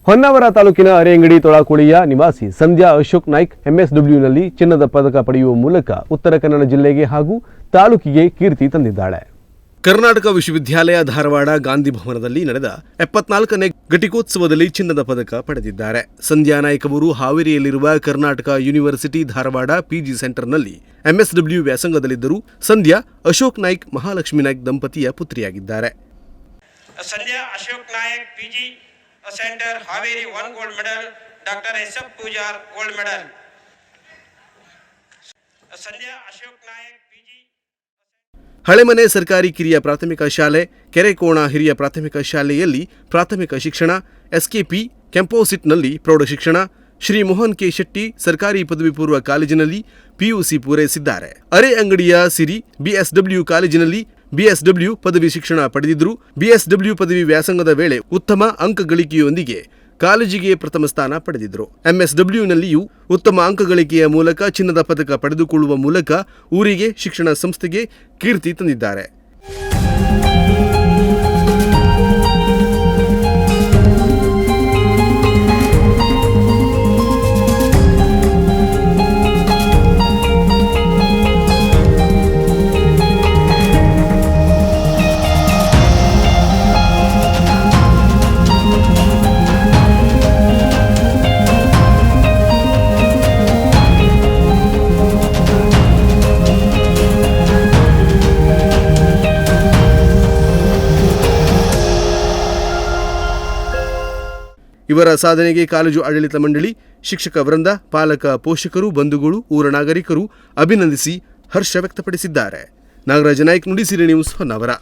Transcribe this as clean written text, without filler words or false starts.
ಹೊನ್ನಾವರ ತಾಲೂಕಿನ ಅರೆಂಗಡಿ ತೊಳಕುಳಿಯ ನಿವಾಸಿ ಸಂಧ್ಯಾ ಅಶೋಕ್ ನಾಯ್ಕ್ ಎಂಎಸ್ಡಬ್ಲ್ಯೂನಲ್ಲಿ ಚಿನ್ನದ ಪದಕ ಪಡೆಯುವ ಮೂಲಕ ಉತ್ತರ ಕನ್ನಡ ಜಿಲ್ಲೆಗೆ ಹಾಗೂ ತಾಲೂಕಿಗೆ ಕೀರ್ತಿ ತಂದಿದ್ದಾಳೆ. ಕರ್ನಾಟಕ ವಿಶ್ವವಿದ್ಯಾಲಯ ಧಾರವಾಡ ಗಾಂಧಿ ಭವನದಲ್ಲಿ ನಡೆದ 74ನೇ ಘಟಿಕೋತ್ಸವದಲ್ಲಿ ಚಿನ್ನದ ಪದಕ ಪಡೆದಿದ್ದಾರೆ. ಸಂಧ್ಯಾ ನಾಯ್ಕ್ ಅವರು ಹಾವೇರಿಯಲ್ಲಿರುವ ಕರ್ನಾಟಕ ಯೂನಿವರ್ಸಿಟಿ ಧಾರವಾಡ ಪಿಜಿ ಸೆಂಟರ್ನಲ್ಲಿ ಎಂಎಸ್ಡಬ್ಲ್ಯೂ ವ್ಯಾಸಂಗದಲ್ಲಿದ್ದರು. ಸಂಧ್ಯಾ ಅಶೋಕ್ ನಾಯ್ಕ್ ಮಹಾಲಕ್ಷ್ಮಿ ನಾಯ್ಕ್ ದಂಪತಿಯ ಪುತ್ರಿಯಾಗಿದ್ದಾರೆ. Sandhya Ashok Naik PG centre Haveri 1 gold medal, doctor SF Pujar gold medal. Sandhya Ashok Naik PG ಹಳೆಮನೆ ಸರ್ಕಾರಿ ಕಿರಿಯ ಪ್ರಾಥಮಿಕ ಶಾಲೆ, ಕೆರೆಕೋಣ ಹಿರಿಯ ಪ್ರಾಥಮಿಕ ಶಾಲೆಯಲ್ಲಿ ಪ್ರಾಥಮಿಕ ಶಿಕ್ಷಣ, SKP ಕೆಂಪೋಸಿಟ್ನಲ್ಲಿ ಪ್ರೌಢಶಿಕ್ಷಣ, ಶ್ರೀ ಮೋಹನ್ ಕೆ ಶೆಟ್ಟಿ ಸರ್ಕಾರಿ ಪದವಿ ಪೂರ್ವ ಕಾಲೇಜಿನಲ್ಲಿ PUC ಪೂರೈಸಿದ್ದಾರೆ. ಅರೆ ಅಂಗಡಿಯ ಸಿರಿ BSW ಕಾಲೇಜಿನಲ್ಲಿ BSW ಪದವಿ ಶಿಕ್ಷಣ ಪಡೆದಿದ್ದರು. BSW ಪದವಿ ವ್ಯಾಸಂಗದ ವೇಳೆ ಉತ್ತಮ ಅಂಕ ಗಳಿಕೆಯೊಂದಿಗೆ ಕಾಲೇಜಿಗೆ ಪ್ರಥಮ ಸ್ಥಾನ ಪಡೆದಿದ್ದರು. MSWನಲ್ಲಿಯೂ ಉತ್ತಮ ಅಂಕ ಗಳಿಕೆಯ ಮೂಲಕ ಚಿನ್ನದ ಪದಕ ಪಡೆದುಕೊಳ್ಳುವ ಮೂಲಕ ಊರಿಗೆ, ಶಿಕ್ಷಣ ಸಂಸ್ಥೆಗೆ ಕೀರ್ತಿ ತಂದಿದ್ದಾರೆ. ಇವರ ಸಾಧನೆಗೆ ಕಾಲೇಜು ಆಡಳಿತ ಮಂಡಳಿ, ಶಿಕ್ಷಕ ವೃಂದ, ಪಾಲಕ, ಪೋಷಕರು, ಬಂಧುಗಳು, ಊರ ನಾಗರಿಕರು ಅಭಿನಂದಿಸಿ ಹರ್ಷ ವ್ಯಕ್ತಪಡಿಸಿದ್ದಾರೆ. ನಾಗರಾಜ ನಾಯ್ಕ್, ನುಡಿಸಿರಿ ನ್ಯೂಸ್, ಹೊನ್ನಾವರ.